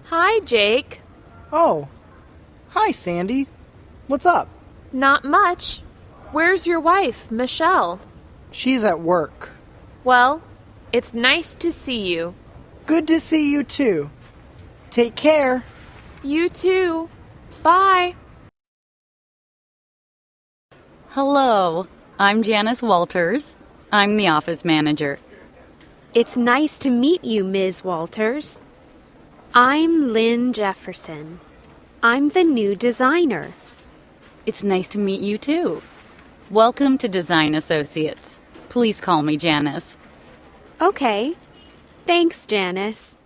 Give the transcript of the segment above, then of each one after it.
Hi, Jake. Oh, hi, Sandy. What's up? Not much. Where's your wife, Michelle? She's at work. Well, it's nice to see you. Good to see you, too. Take care. You too. Bye. Hello, I'm Janice Walters. I'm the office manager. It's nice to meet you, Ms. Walters. I'm Lynn Jefferson. I'm the new designer. It's nice to meet you too. Welcome to Design Associates. Please call me Janice. Okay. Thanks, Janice.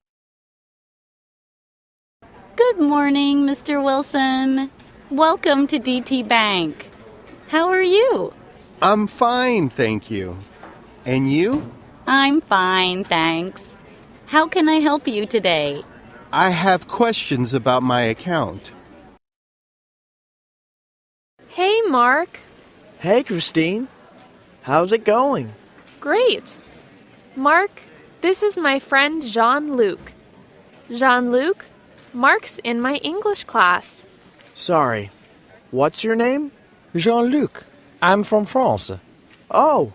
Good morning, Mr. Wilson. Welcome to DT Bank. How are you? I'm fine, thank you. And you? I'm fine, thanks. How can I help you today? I have questions about my account. Hey, Mark. Hey, Christine. How's it going? Great. Mark, this is my friend Jean-Luc. Jean-Luc, Mark's in my English class. Sorry. What's your name? Jean-Luc. I'm from France. Oh,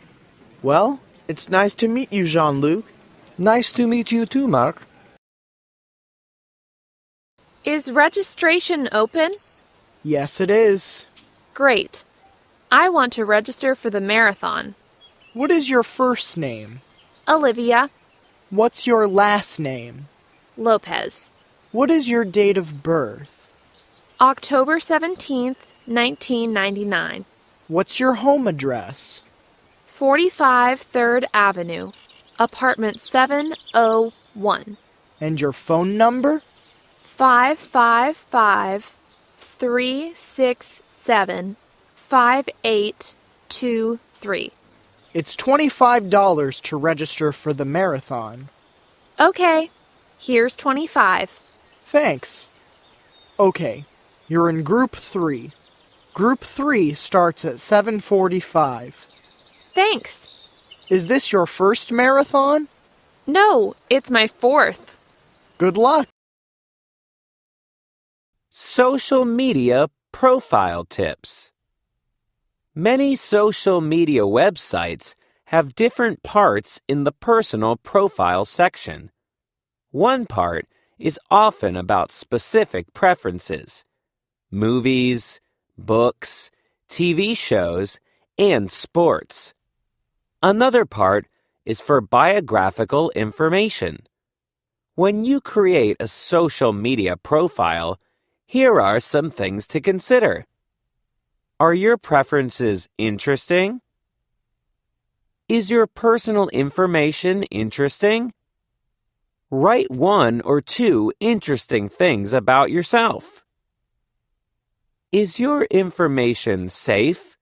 well, it's nice to meet you, Jean-Luc. Nice to meet you too, Mark. Is registration open? Yes, it is. Great. I want to register for the marathon. What is your first name? Olivia What's your last name? Lopez. What is your date of birth? October 17th, 1999. What's your home address? 45 3rd Avenue, apartment 701. And your phone number? 555-367-5823. It's $25 to register for the marathon. Okay, here's 25. Thanks. Okay, you're in Group 3. Group 3 starts at 7:45. Thanks. Is this your first marathon? No, it's my fourth. Good luck. Social media profile tips. Many social media websites have different parts in the personal profile section. One part is often about specific preferences: movies, books, TV shows, and sports. Another part is for biographical information. When you create a social media profile, here are some things to consider. Are your preferences interesting? Is your personal information interesting? Write one or two interesting things about yourself. Is your information safe?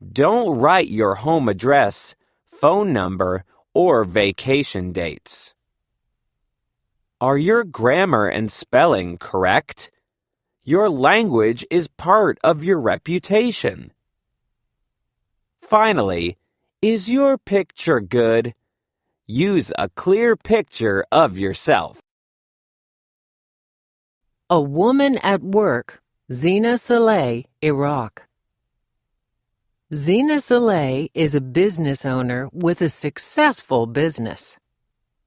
Don't write your home address, phone number, or vacation dates. Are your grammar and spelling correct? Your language is part of your reputation. Finally, is your picture good? Use a clear picture of yourself. A woman at work, Zina Saleh, Iraq. Zina Saleh is a business owner with a successful business.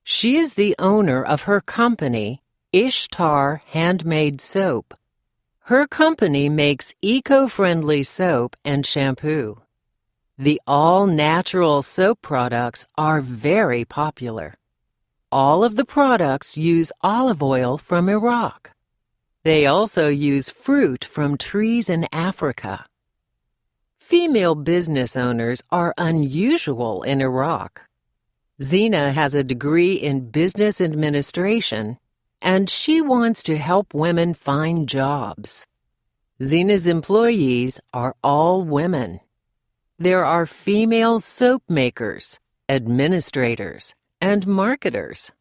She is the owner of her company, Ishtar Handmade Soap. Her company makes eco-friendly soap and shampoo. The all-natural soap products are very popular. All of the products use olive oil from Iraq. They also use fruit from trees in Africa. Female business owners are unusual in Iraq. Zina has a degree in business administration, and she wants to help women find jobs. Zina's employees are all women. There are female soap makers, administrators, and marketers.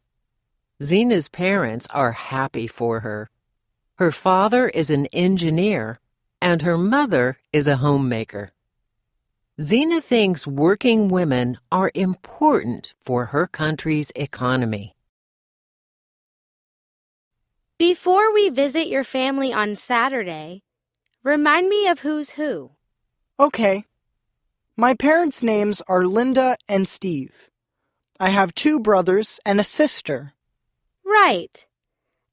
Zina's parents are happy for her. Her father is an engineer, and her mother is a homemaker. Zina thinks working women are important for her country's economy. Before we visit your family on Saturday, remind me of who's who. Okay. My parents' names are Linda and Steve. I have 2 brothers and a sister. Right.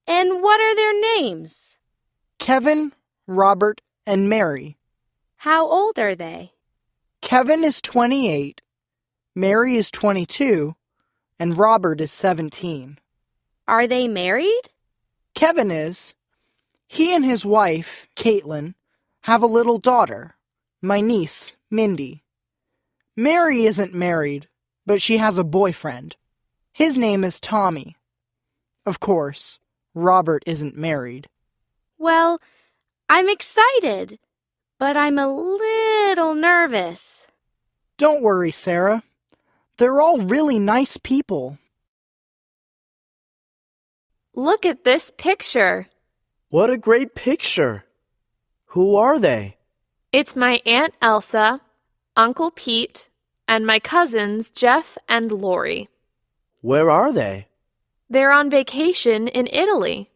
And what are their names? Kevin, Robert, and Mary. How old are they? Kevin is 28, Mary is 22, and Robert is 17. Are they married? Kevin is. He and his wife, Caitlin, have a little daughter, my niece, Mindy. Mary isn't married, but she has a boyfriend. His name is Tommy. Of course, Robert isn't married. Well, I'm excited, but I'm a little nervous. Don't worry, Sarah. They're all really nice people. Look at this picture. What a great picture. Who are they? It's my Aunt Elsa, Uncle Pete, and my cousins Jeff and Lori. Where are they? They're on vacation in Italy.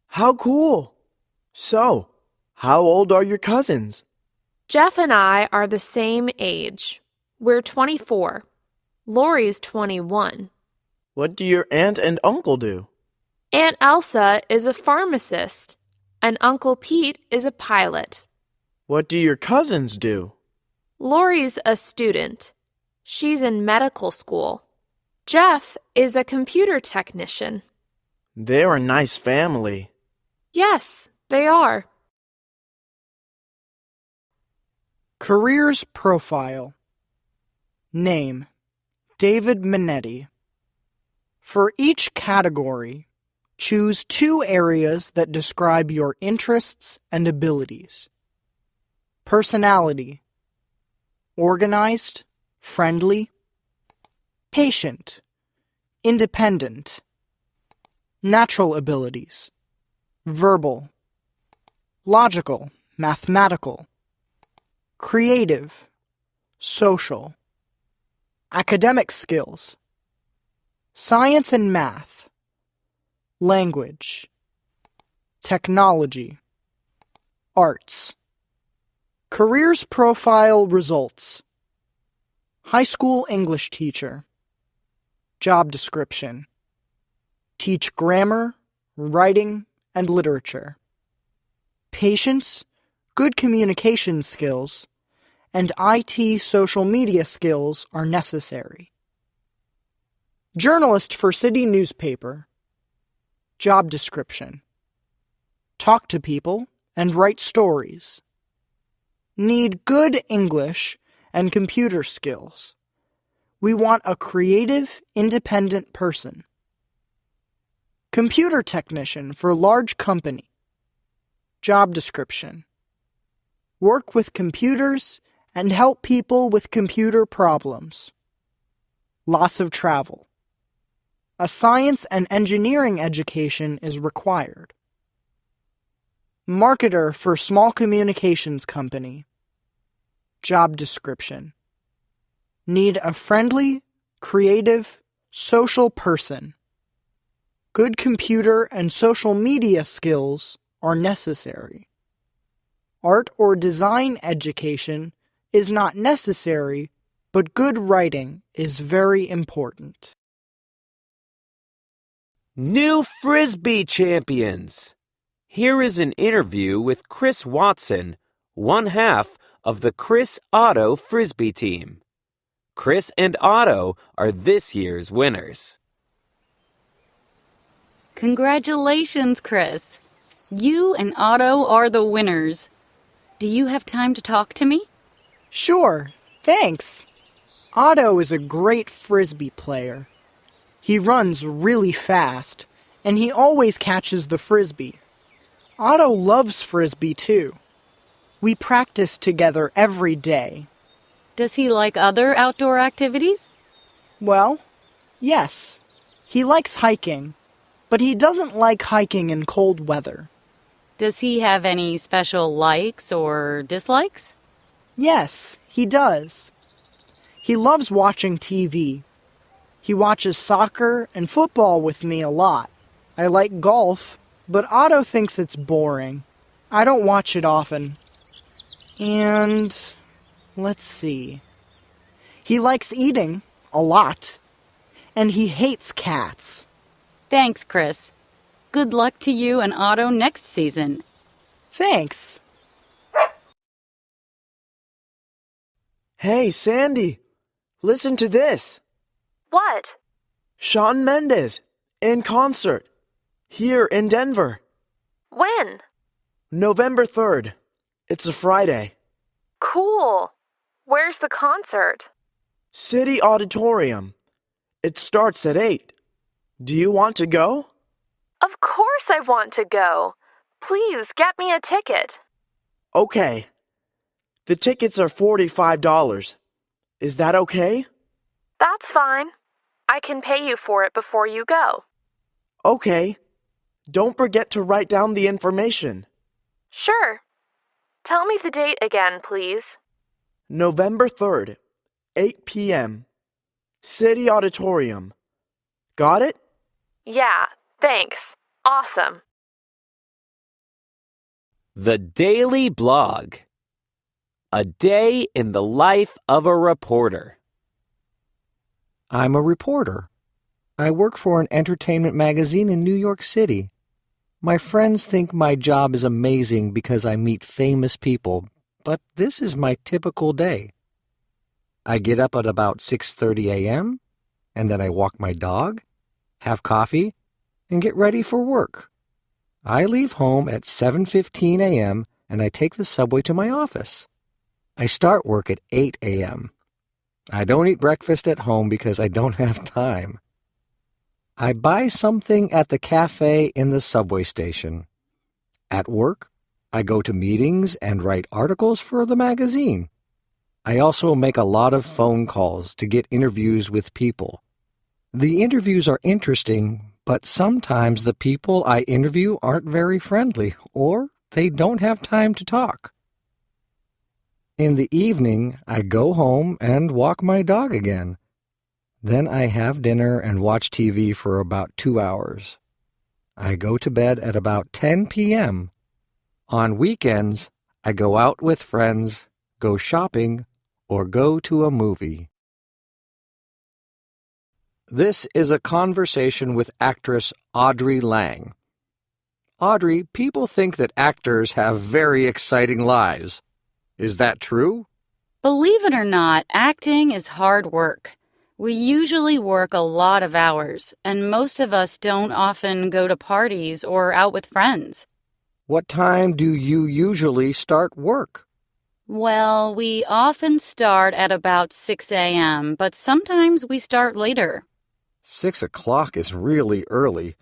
How cool. So, how old are your cousins? Jeff and I are the same age. We're 24. Lori's 21. What do your aunt and uncle do? Aunt Elsa is a pharmacist, and Uncle Pete is a pilot. What do your cousins do? Lori's a student. She's in medical school. Jeff is a computer technician. They're a nice family. Yes, they are. Careers profile. Name: David Minetti. For each category, choose 2 areas that describe your interests and abilities. Personality: organized, friendly, patient, independent. Natural abilities: verbal, logical, mathematical, creative, social. Academic skills: science and math, language, technology, arts. Careers profile results: high school English teacher. Job description: teach grammar, writing, and literature. Patience, good communication skills, and IT social media skills are necessary. Journalist for city newspaper. Job description: talk to people and write stories. Need good English and computer skills. We want a creative, independent person. Computer technician for large company. Job description: work with computers and help people with computer problems. Lots of travel. A science and engineering education is required. Marketer for small communications company. Job description: need a friendly, creative, social person. Good computer and social media skills are necessary. Art or design education is not necessary, but good writing is very important. New Frisbee champions! Here is an interview with Chris Watson, one half of the Chris Otto Frisbee team. Chris and Otto are this year's winners. Congratulations, Chris. You and Otto are the winners. Do you have time to talk to me? Sure, thanks. Otto is a great Frisbee player. He runs really fast, and he always catches the Frisbee. Otto loves Frisbee too. We practice together every day. Does he like other outdoor activities? Well, yes. He likes hiking, but he doesn't like hiking in cold weather. Does he have any special likes or dislikes? Yes, he does. He loves watching TV. He watches soccer and football with me a lot. I like golf, but Otto thinks it's boring. I don't watch it often. And let's see. He likes eating a lot, and he hates cats. Thanks, Chris. Good luck to you and Otto next season. Thanks. Hey, Sandy, listen to this. What? Shawn Mendes in concert here in Denver. When? November 3rd. It's a Friday. Cool. Where's the concert? City Auditorium. It starts at 8. Do you want to go? Of course I want to go. Please get me a ticket. Okay. The tickets are $45. Is that okay? That's fine. I can pay you for it before you go. Okay. Don't forget to write down the information. Sure. Tell me the date again, please. November 3rd, 8 p.m. City Auditorium. Got it? Yeah, thanks. Awesome. The Daily Blog. A day in the life of a reporter. I'm a reporter. I work for an entertainment magazine in New York City. My friends think my job is amazing because I meet famous people, but this is my typical day. I get up at about 6:30 a.m., and then I walk my dog, have coffee, and get ready for work. I leave home at 7:15 a.m., and I take the subway to my office. I start work at 8 a.m. I don't eat breakfast at home because I don't have time. I buy something at the cafe in the subway station. At work, I go to meetings and write articles for the magazine. I also make a lot of phone calls to get interviews with people. The interviews are interesting, but sometimes the people I interview aren't very friendly, or they don't have time to talk. In the evening, I go home and walk my dog again. Then I have dinner and watch TV for about 2 hours. I go to bed at about 10 p.m. On weekends, I go out with friends, go shopping, or go to a movie. This is a conversation with actress Audrey Lang. Audrey, people think that actors have very exciting lives. Is that true? Believe it or not, acting is hard work. We usually work a lot of hours, and most of us don't often go to parties or out with friends. What time do you usually start work? Well, we often start at about 6 a.m., but sometimes we start later. 6 o'clock is really early.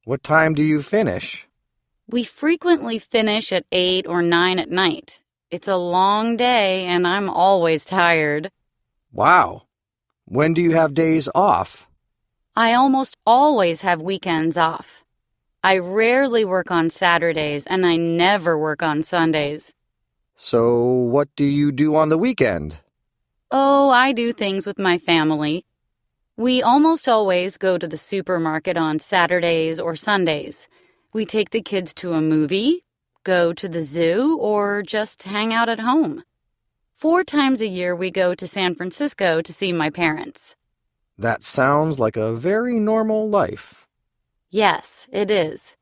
What time do you finish? We frequently finish at 8 or 9 at night. It's a long day, and I'm always tired. Wow. When do you have days off? I almost always have weekends off. I rarely work on Saturdays, and I never work on Sundays. So what do you do on the weekend? Oh, I do things with my family. We almost always go to the supermarket on Saturdays or Sundays. We take the kids to a movie, go to the zoo, or just hang out at home. 4 times a year we go to San Francisco to see my parents. That sounds like a very normal life. Yes, it is.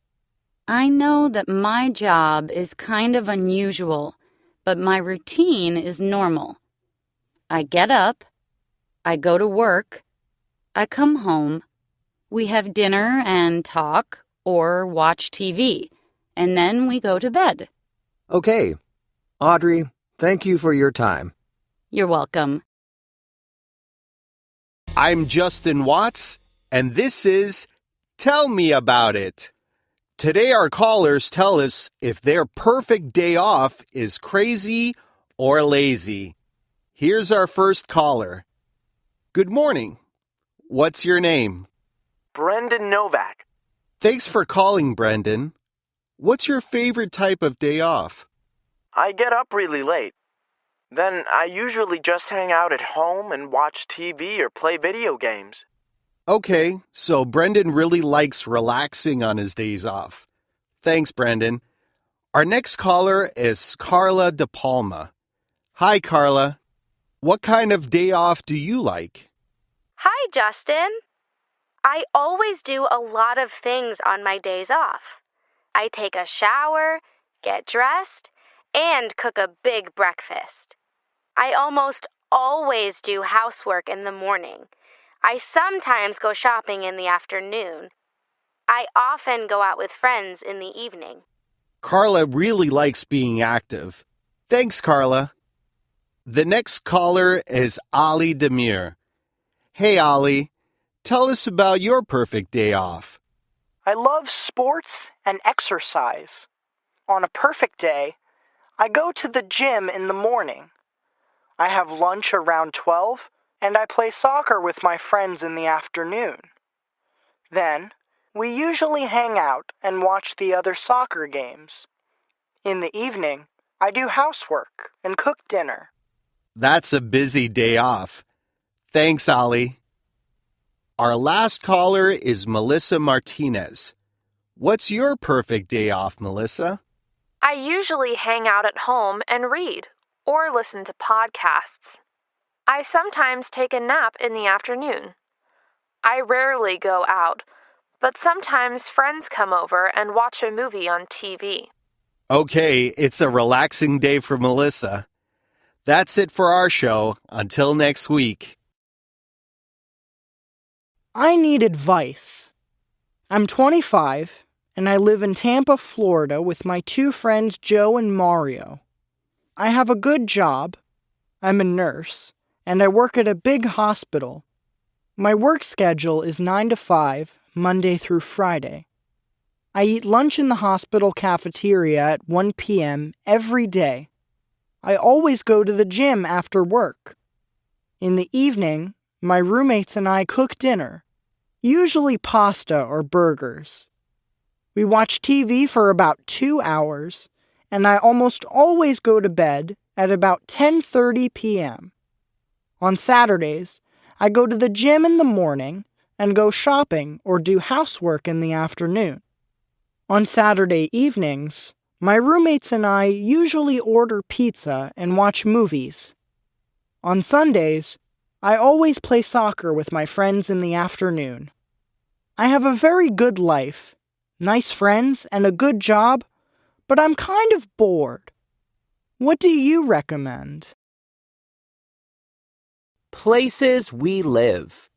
I know that my job is kind of unusual, but my routine is normal. I get up, I go to work, I come home, we have dinner and talk or watch TV, and then we go to bed. Okay. Audrey, thank you for your time. You're welcome. I'm Justin Watts, and this is Tell Me About It. Today our callers tell us if their perfect day off is crazy or lazy. Here's our first caller. Good morning. What's your name? Brendan Novak. Thanks for calling, Brendan. What's your favorite type of day off? I get up really late. Then I usually just hang out at home and watch TV or play video games. Okay, so Brendan really likes relaxing on his days off. Thanks, Brendan. Our next caller is Carla De Palma. Hi, Carla. What kind of day off do you like? Hi, Justin. I always do a lot of things on my days off. I take a shower, get dressed, and cook a big breakfast. I almost always do housework in the morning. I sometimes go shopping in the afternoon. I often go out with friends in the evening. Carla really likes being active. Thanks, Carla. The next caller is Ali Demir. Hey, Ali. Tell us about your perfect day off. I love sports and exercise. On a perfect day, I go to the gym in the morning. I have lunch around 12, and I play soccer with my friends in the afternoon. Then, we usually hang out and watch the other soccer games. In the evening, I do housework and cook dinner. That's a busy day off. Thanks, Ali. Our last caller is Melissa Martinez. What's your perfect day off, Melissa? I usually hang out at home and read or listen to podcasts. I sometimes take a nap in the afternoon. I rarely go out, but sometimes friends come over and watch a movie on TV. Okay, it's a relaxing day for Melissa. That's it for our show. Until next week. I need advice. I'm 25, and I live in Tampa, Florida with my two friends Joe and Mario. I have a good job. I'm a nurse, and I work at a big hospital. My work schedule is 9 to 5, Monday through Friday. I eat lunch in the hospital cafeteria at 1 p.m. every day. I always go to the gym after work. In the evening, my roommates and I cook dinner, usually pasta or burgers. We watch TV for about 2 hours, and I almost always go to bed at about 10:30 p.m. On Saturdays, I go to the gym in the morning and go shopping or do housework in the afternoon. On Saturday evenings, my roommates and I usually order pizza and watch movies. On Sundays, I always play soccer with my friends in the afternoon. I have a very good life, nice friends, and a good job, but I'm kind of bored. What do you recommend? Places we live.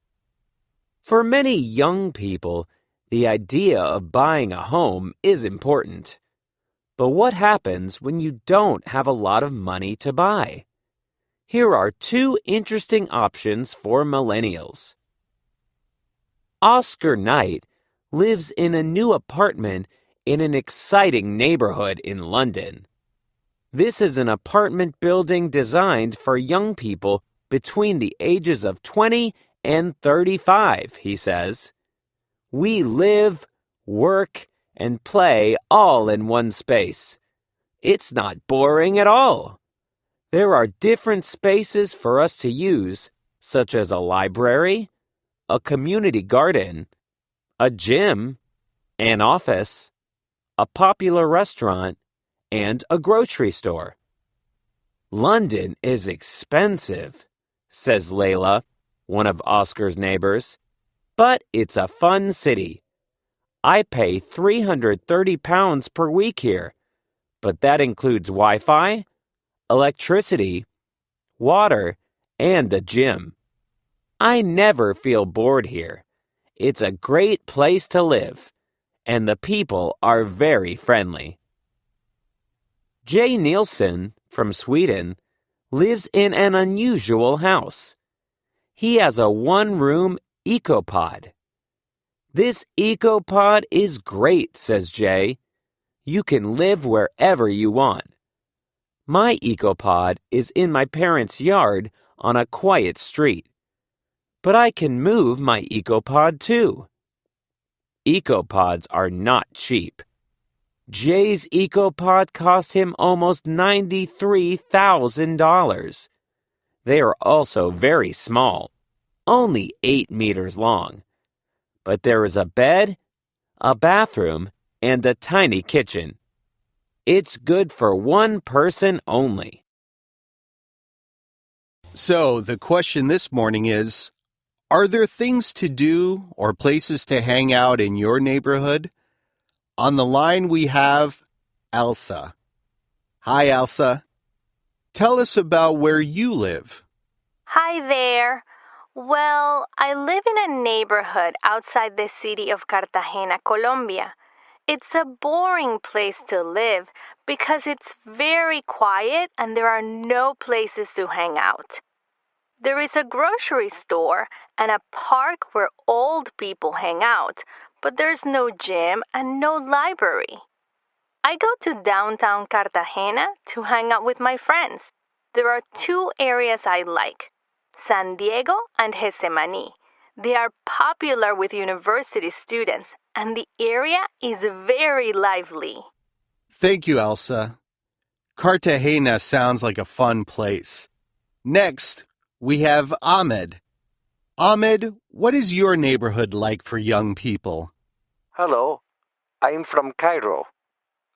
For many young people, the idea of buying a home is important. But what happens when you don't have a lot of money to buy? Here are two interesting options for millennials. Oscar Knight lives in a new apartment in an exciting neighborhood in London. This is an apartment building designed for young people between the ages of 20 and 35, he says. We live, work, and play all in one space. It's not boring at all. There are different spaces for us to use, such as a library, a community garden, a gym, an office, a popular restaurant, and a grocery store. London is expensive, says Layla, one of Oscar's neighbors, but it's a fun city. I pay £330 per week here, but that includes Wi-Fi, electricity, water, and a gym. I never feel bored here. It's a great place to live, and the people are very friendly. Jay Nielsen, from Sweden, lives in an unusual house. He has a one-room ecopod. This ecopod is great, says Jay. You can live wherever you want. My ecopod is in my parents' yard on a quiet street. But I can move my ecopod too. Ecopods are not cheap. Jay's ecopod cost him almost $93,000. They are also very small, only 8 meters long. But there is a bed, a bathroom, and a tiny kitchen. It's good for one person only. So, the question this morning is, are there things to do or places to hang out in your neighborhood? On the line we have Elsa. Hi, Elsa. Tell us about where you live. Hi there. Well, I live in a neighborhood outside the city of Cartagena, Colombia. It's a boring place to live because it's very quiet and there are no places to hang out. There is a grocery store and a park where old people hang out, but there's no gym and no library. I go to downtown Cartagena to hang out with my friends. There are two areas I like, San Diego and Getsemaní. They are popular with university students, and the area is very lively. Thank you, Elsa. Cartagena sounds like a fun place. Next, we have Ahmed. Ahmed, what is your neighborhood like for young people? Hello, I'm from Cairo.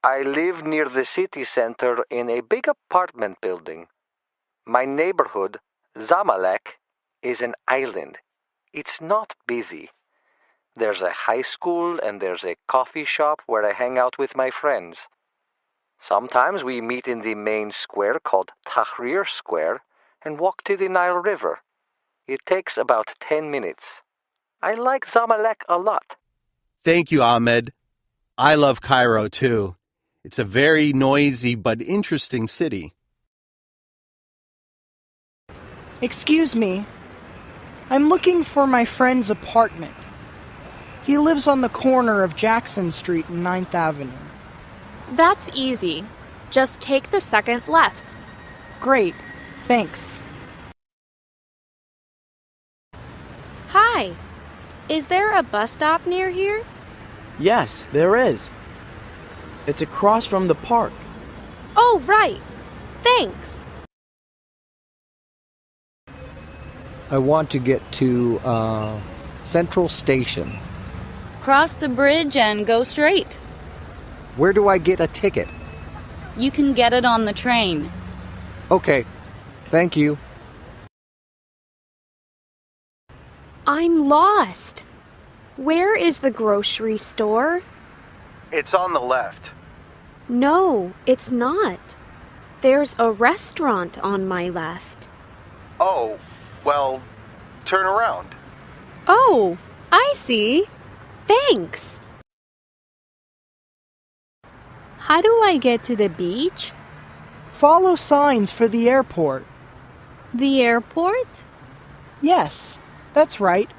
I live near the city center in a big apartment building. My neighborhood, Zamalek, is an island. It's not busy. There's a high school and there's a coffee shop where I hang out with my friends. Sometimes we meet in the main square called Tahrir Square and walk to the Nile River. It takes about 10 minutes. I like Zamalek a lot. Thank you, Ahmed. I love Cairo, too. It's a very noisy but interesting city. Excuse me. I'm looking for my friend's apartment. He lives on the corner of Jackson Street and 9th Avenue. That's easy. Just take the second left. Great. Thanks. Hi. Is there a bus stop near here? Yes, there is. It's across from the park. Oh, right. Thanks. I want to get to Central Station. Cross the bridge and go straight. Where do I get a ticket? You can get it on the train. Okay, thank you. I'm lost. Where is the grocery store? It's on the left. No, it's not. There's a restaurant on my left. Oh, well, turn around. Oh, I see. Thanks. How do I get to the beach? Follow signs for the airport. The airport? Yes, that's right.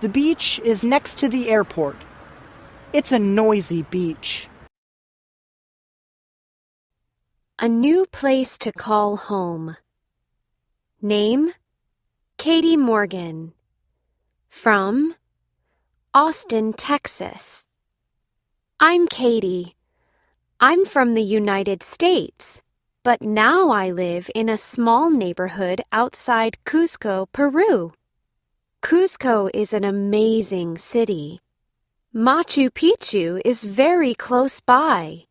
The beach is next to the airport. It's a noisy beach. A new place to call home. Name: Katie Morgan. From Austin, Texas. I'm Katie. I'm from the United States, but now I live in a small neighborhood outside Cusco, Peru. Cusco is an amazing city. Machu Picchu is very close by.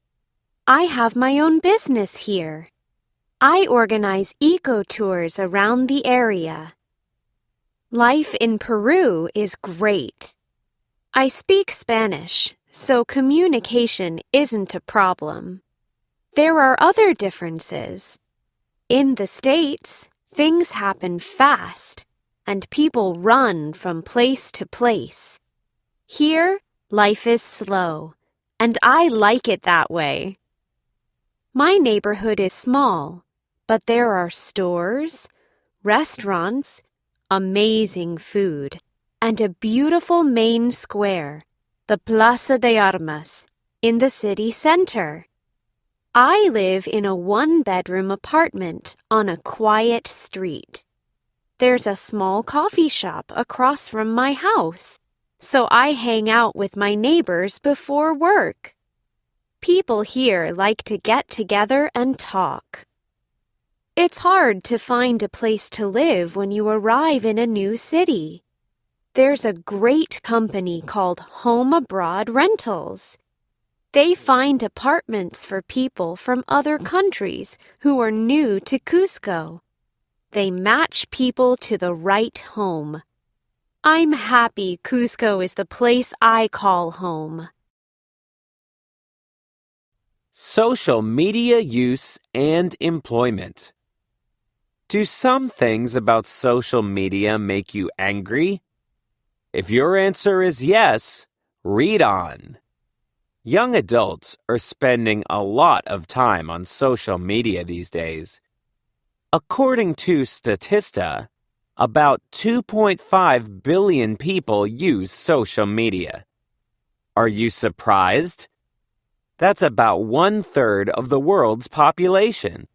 I have my own business here. I organize eco-tours around the area. Life in Peru is great. I speak Spanish, so communication isn't a problem. There are other differences. In the States, things happen fast, and people run from place to place. Here, life is slow, and I like it that way. My neighborhood is small, but there are stores, restaurants, amazing food, and a beautiful main square, the Plaza de Armas, in the city center. I live in a one-bedroom apartment on a quiet street. There's a small coffee shop across from my house, so I hang out with my neighbors before work. People here like to get together and talk. It's hard to find a place to live when you arrive in a new city. There's a great company called Home Abroad Rentals. They find apartments for people from other countries who are new to Cusco. They match people to the right home. I'm happy Cusco is the place I call home. Social media use and employment. Do some things about social media make you angry? If your answer is yes, read on. Young adults are spending a lot of time on social media these days. According to Statista, about 2.5 billion people use social media. Are you surprised? That's about 1/3 of the world's population.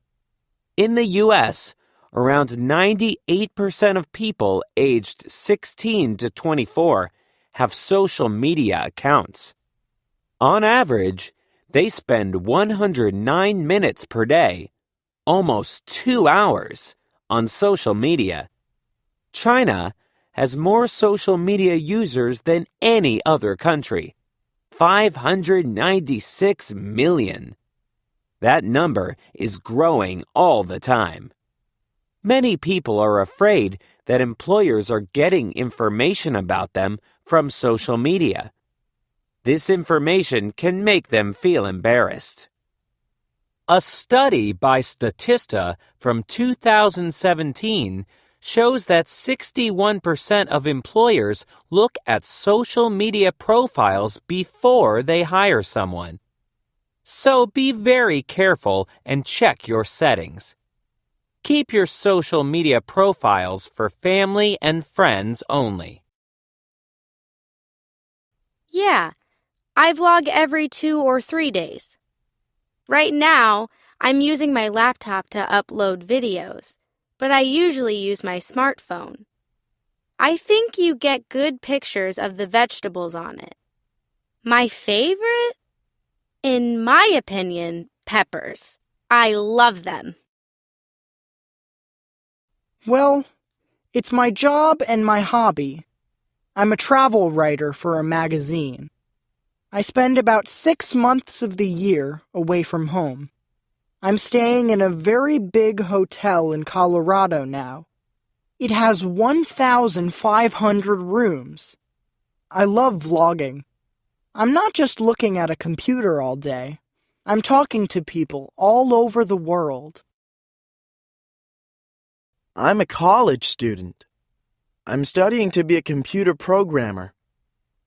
In the U.S., around 98% of people aged 16 to 24 have social media accounts. On average, they spend 109 minutes per day, almost 2 hours, on social media. China has more social media users than any other country, 596 million. That number is growing all the time. Many people are afraid that employers are getting information about them from social media. This information can make them feel embarrassed. A study by Statista from 2017 shows that 61% of employers look at social media profiles before they hire someone. So be very careful and check your settings. Keep your social media profiles for family and friends only. Yeah, I vlog every 2 or 3 days. Right now, I'm using my laptop to upload videos, but I usually use my smartphone. I think you get good pictures of the vegetables on it. My favorite? In my opinion, peppers. I love them. Well, it's my job and my hobby. I'm a travel writer for a magazine. I spend about 6 months of the year away from home. I'm staying in a very big hotel in Colorado now. It has 1,500 rooms. I love vlogging. I'm not just looking at a computer all day. I'm talking to people all over the world. I'm a college student. I'm studying to be a computer programmer.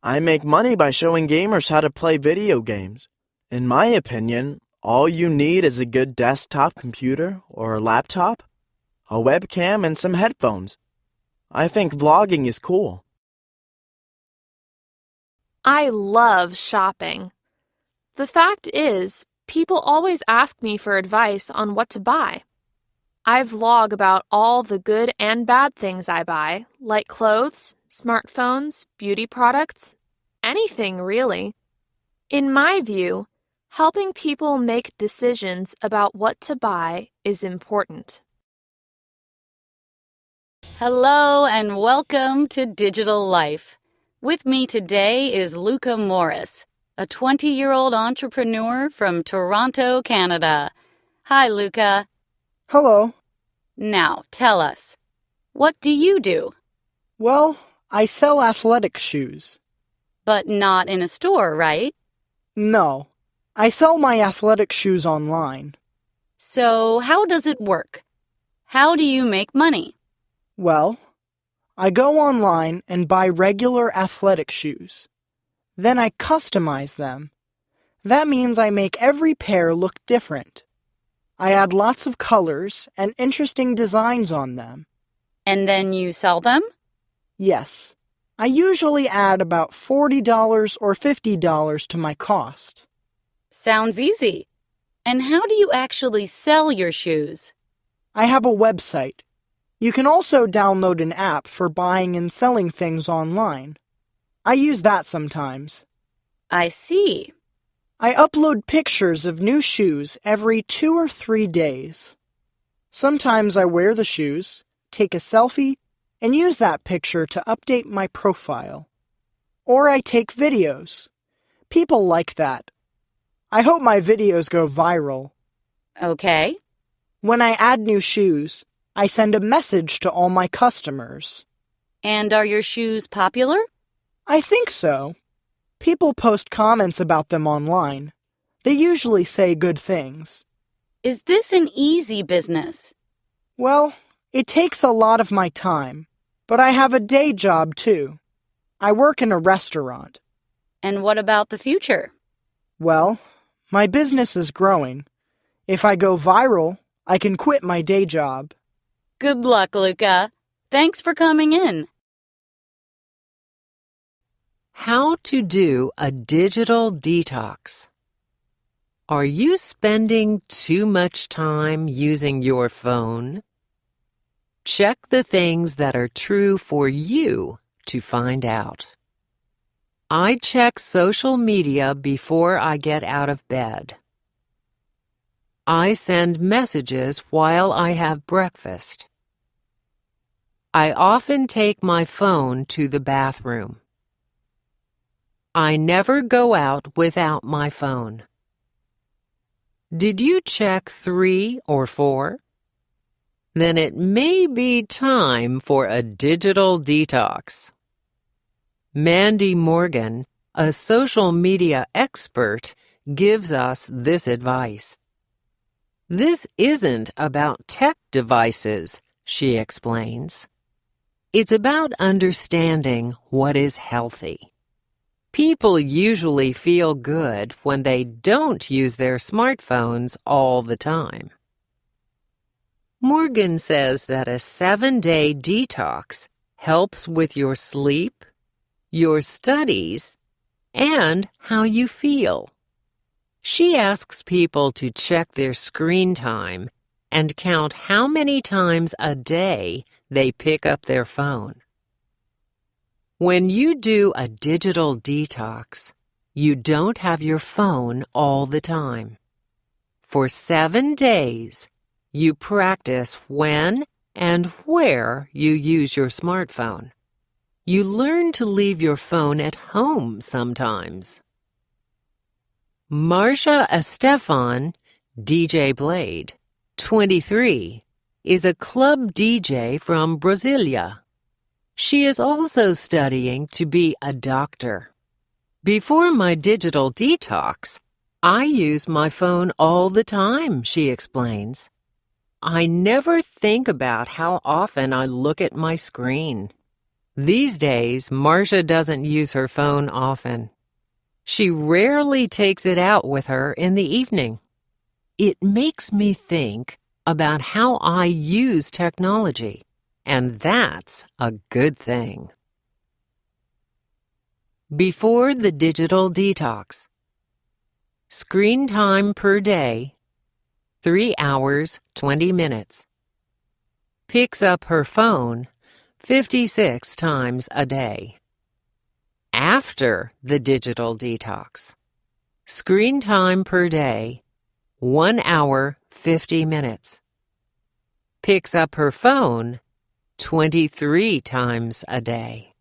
I make money by showing gamers how to play video games. In my opinion, all you need is a good desktop computer or a laptop, a webcam, and some headphones. I think vlogging is cool. I love shopping. The fact is, people always ask me for advice on what to buy. I vlog about all the good and bad things I buy, like clothes, smartphones, beauty products, anything really. In my view, helping people make decisions about what to buy is important. Hello and welcome to Digital Life. With me today is Luca Morris, a 20-year-old entrepreneur from Toronto, Canada. Hi, Luca. Hello. Now, tell us, what do you do? Well, I sell athletic shoes. But not in a store, right? No, I sell my athletic shoes online. So how does it work? How do you make money? Well, I go online and buy regular athletic shoes. Then I customize them. That means I make every pair look different. I add lots of colors and interesting designs on them. And then you sell them? Yes. I usually add about $40 or $50 to my cost. Sounds easy. And how do you actually sell your shoes? I have a website. You can also download an app for buying and selling things online. I use that sometimes. I see. I upload pictures of new shoes every 2 or 3 days. Sometimes I wear the shoes, take a selfie, and use that picture to update my profile. Or I take videos. People like that. I hope my videos go viral. Okay. When I add new shoes, I send a message to all my customers. And are your shoes popular? I think so. People post comments about them online. They usually say good things. Is this an easy business? Well, it takes a lot of my time, but I have a day job too. I work in a restaurant. And what about the future? Well, my business is growing. If I go viral, I can quit my day job. Good luck, Luca. Thanks for coming in. How to do a digital detox. Are you spending too much time using your phone? Check the things that are true for you to find out. I check social media before I get out of bed. I send messages while I have breakfast. I often take my phone to the bathroom. I never go out without my phone. Did you check 3 or 4? Then it may be time for a digital detox. Mandy Morgan, a social media expert, gives us this advice. This isn't about tech devices, she explains. It's about understanding what is healthy. People usually feel good when they don't use their smartphones all the time. Morgan says that a 7-day detox helps with your sleep, your studies, and how you feel. She asks people to check their screen time and count how many times a day they pick up their phone. When you do a digital detox, you don't have your phone all the time. For 7 days, you practice when and where you use your smartphone. You learn to leave your phone at home sometimes. Marcia Estefan, DJ Blade, 23, is a club DJ from Brasilia. She is also studying to be a doctor. Before my digital detox, I use my phone all the time, she explains. I never think about how often I look at my screen. These days, Marcia doesn't use her phone often. She rarely takes it out with her in the evening. It makes me think about how I use technology. And that's a good thing. Before the digital detox. Screen time per day, 3 hours, 20 minutes. Picks up her phone 56 times a day. After the digital detox. Screen time per day, 1 hour, 50 minutes. Picks up her phone 23 times a day.